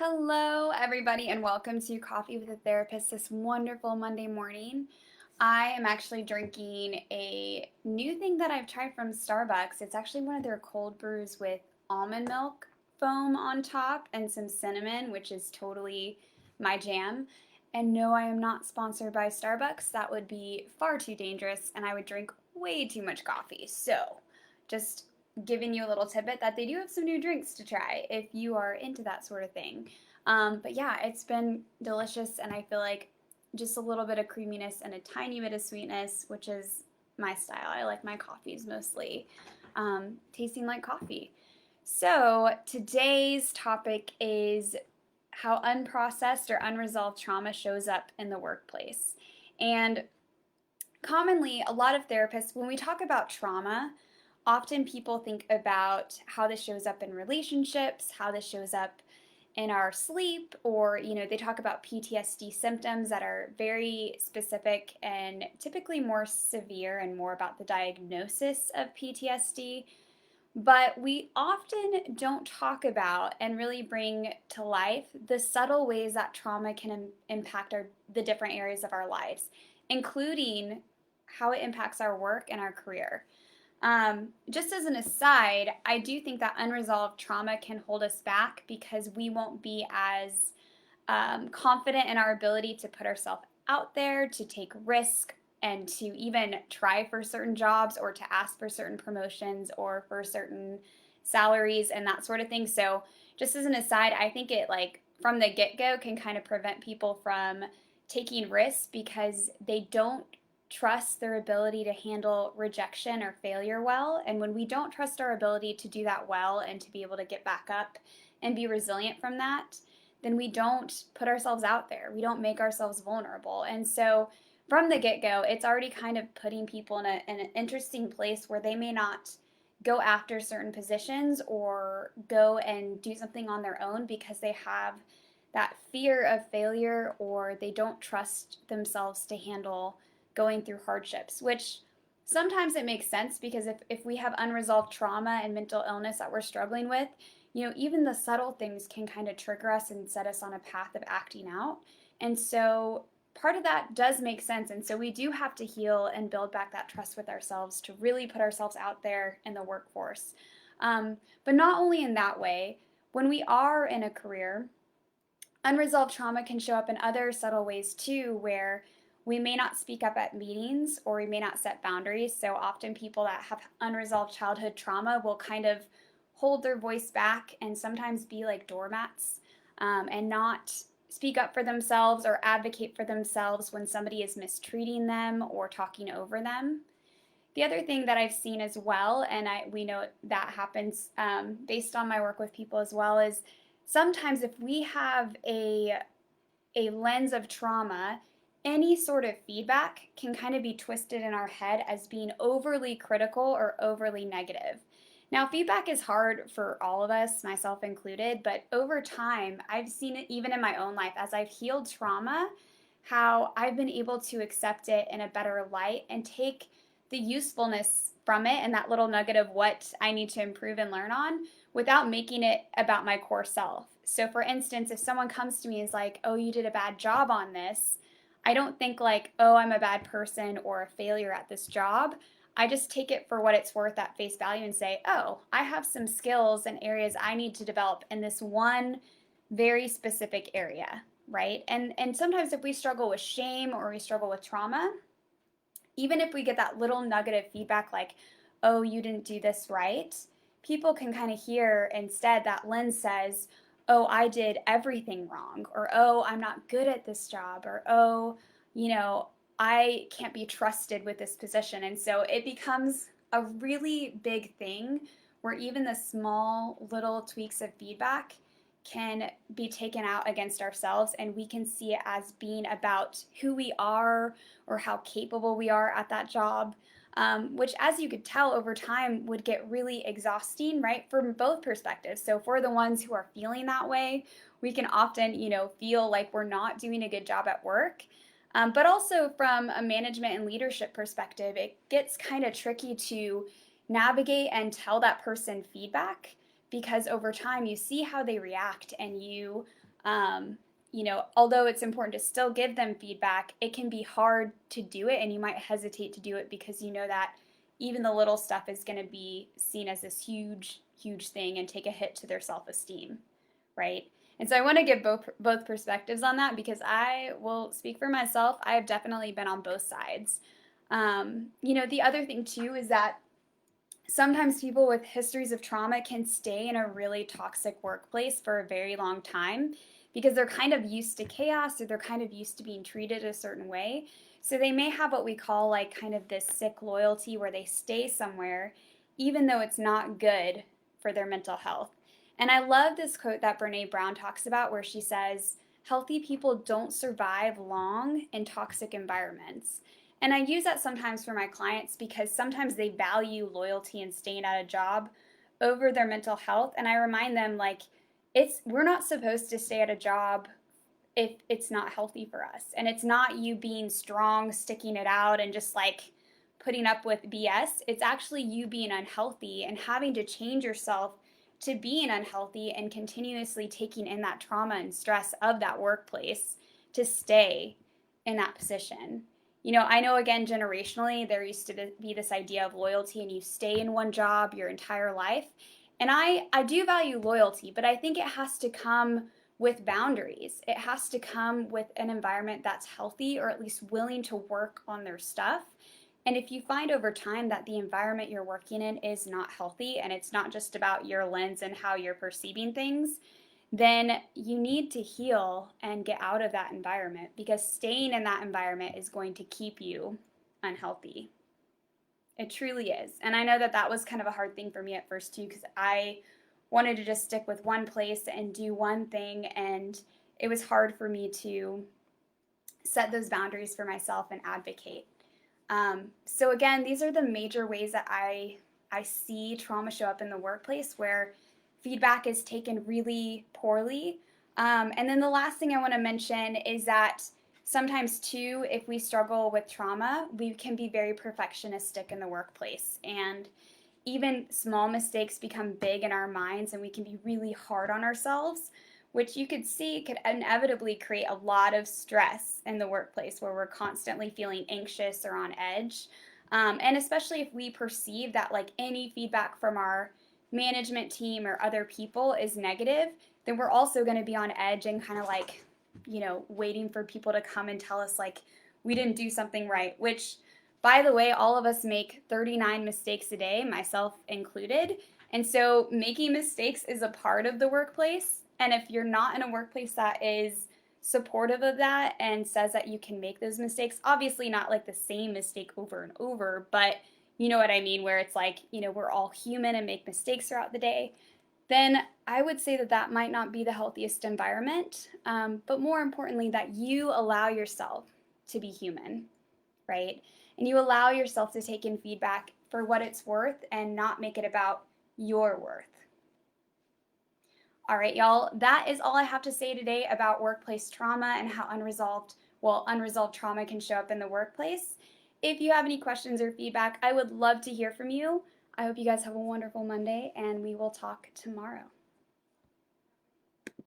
Hello, everybody, and welcome to Coffee with a Therapist this wonderful Monday morning. I am actually drinking a new thing that I've tried from Starbucks. It's actually one of their cold brews with almond milk foam on top and some cinnamon, which is totally my jam. And no, I am not sponsored by Starbucks. That would be far too dangerous, and I would drink way too much coffee. So, just giving you a little tidbit that they do have some new drinks to try if you are into that sort of thing. But yeah, it's been delicious, and I feel like just a little bit of creaminess and a tiny bit of sweetness, which is my style. I like my coffees mostly tasting like coffee. So today's topic is how unprocessed or unresolved trauma shows up in the workplace. And commonly, a lot of therapists, when we talk about trauma, often people think about how this shows up in relationships, how this shows up in our sleep, or, they talk about PTSD symptoms that are very specific and typically more severe and more about the diagnosis of PTSD. But we often don't talk about and really bring to life the subtle ways that trauma can impact the different areas of our lives, including how it impacts our work and our career. Just as an aside, I do think that unresolved trauma can hold us back because we won't be as confident in our ability to put ourselves out there, to take risk, and to even try for certain jobs or to ask for certain promotions or for certain salaries and that sort of thing. So, just as an aside, I think it like from the get go can kind of prevent people from taking risks because they don't trust their ability to handle rejection or failure well. And when we don't trust our ability to do that well and to be able to get back up and be resilient from that, then we don't put ourselves out there. We don't make ourselves vulnerable. And so from the get go, it's already kind of putting people in an interesting place where they may not go after certain positions or go and do something on their own because they have that fear of failure or they don't trust themselves to handle going through hardships, which sometimes it makes sense because if we have unresolved trauma and mental illness that we're struggling with, even the subtle things can kind of trigger us and set us on a path of acting out. And so part of that does make sense. And so we do have to heal and build back that trust with ourselves to really put ourselves out there in the workforce. But not only in that way, when we are in a career, unresolved trauma can show up in other subtle ways too, where we may not speak up at meetings or we may not set boundaries. So often people that have unresolved childhood trauma will kind of hold their voice back and sometimes be like doormats and not speak up for themselves or advocate for themselves when somebody is mistreating them or talking over them. The other thing that I've seen as well, and we know that happens based on my work with people as well, is sometimes if we have a lens of trauma, any sort of feedback can kind of be twisted in our head as being overly critical or overly negative. Now, feedback is hard for all of us, myself included, but over time, I've seen it even in my own life as I've healed trauma, how I've been able to accept it in a better light and take the usefulness from it and that little nugget of what I need to improve and learn on without making it about my core self. So, for instance, if someone comes to me and is like, oh, you did a bad job on this, I don't think like, oh, I'm a bad person or a failure at this job. I just take it for what it's worth at face value and say, oh, I have some skills and areas I need to develop in this one very specific area, right? And sometimes if we struggle with shame or we struggle with trauma, even if we get that little nugget of feedback like, oh, you didn't do this right, people can kind of hear instead that lens says, oh, I did everything wrong, or oh, I'm not good at this job, or oh, I can't be trusted with this position. And so it becomes a really big thing where even the small little tweaks of feedback can be taken out against ourselves and we can see it as being about who we are or how capable we are at that job, which as you could tell over time would get really exhausting, right, from both perspectives. So for the ones who are feeling that way, we can often feel like we're not doing a good job at work, but also from a management and leadership perspective, it gets kind of tricky to navigate and tell that person feedback because over time you see how they react, and um, although it's important to still give them feedback, it can be hard to do it, and you might hesitate to do it because you know that even the little stuff is going to be seen as this huge, huge thing and take a hit to their self-esteem, right? And so I want to give both perspectives on that, because I will speak for myself. I have definitely been on both sides. The other thing too is that sometimes people with histories of trauma can stay in a really toxic workplace for a very long time because they're kind of used to chaos, or they're kind of used to being treated a certain way. So they may have what we call like kind of this sick loyalty, where they stay somewhere even though it's not good for their mental health. And I love this quote that Brene Brown talks about, where she says, healthy people don't survive long in toxic environments. And I use that sometimes for my clients because sometimes they value loyalty and staying at a job over their mental health. And I remind them, like, we're not supposed to stay at a job if it's not healthy for us. And it's not you being strong, sticking it out, and just like putting up with BS. It's actually you being unhealthy and having to change yourself to being unhealthy and continuously taking in that trauma and stress of that workplace to stay in that position. I know, again, generationally, there used to be this idea of loyalty, and you stay in one job your entire life. And I do value loyalty, but I think it has to come with boundaries. It has to come with an environment that's healthy, or at least willing to work on their stuff. And if you find over time that the environment you're working in is not healthy, and it's not just about your lens and how you're perceiving things, then you need to heal and get out of that environment, because staying in that environment is going to keep you unhealthy. It truly is. And I know that that was kind of a hard thing for me at first too, because I wanted to just stick with one place and do one thing, and it was hard for me to set those boundaries for myself and advocate. So again, these are the major ways that I see trauma show up in the workplace, where feedback is taken really poorly. And then the last thing I want to mention is that sometimes too, if we struggle with trauma, we can be very perfectionistic in the workplace, and even small mistakes become big in our minds, and we can be really hard on ourselves, which you could see could inevitably create a lot of stress in the workplace, where we're constantly feeling anxious or on edge. And especially if we perceive that like any feedback from our management team or other people is negative, then we're also going to be on edge and kind of like, waiting for people to come and tell us like we didn't do something right, which, by the way, all of us make 39 mistakes a day, myself included. And so making mistakes is a part of the workplace. And if you're not in a workplace that is supportive of that and says that you can make those mistakes, obviously not like the same mistake over and over, but you know what I mean, where it's like, we're all human and make mistakes throughout the day, then I would say that that might not be the healthiest environment. But more importantly, that you allow yourself to be human, right? And you allow yourself to take in feedback for what it's worth and not make it about your worth. All right, y'all, that is all I have to say today about workplace trauma and how unresolved trauma can show up in the workplace. If you have any questions or feedback, I would love to hear from you. I hope you guys have a wonderful Monday, and we will talk tomorrow.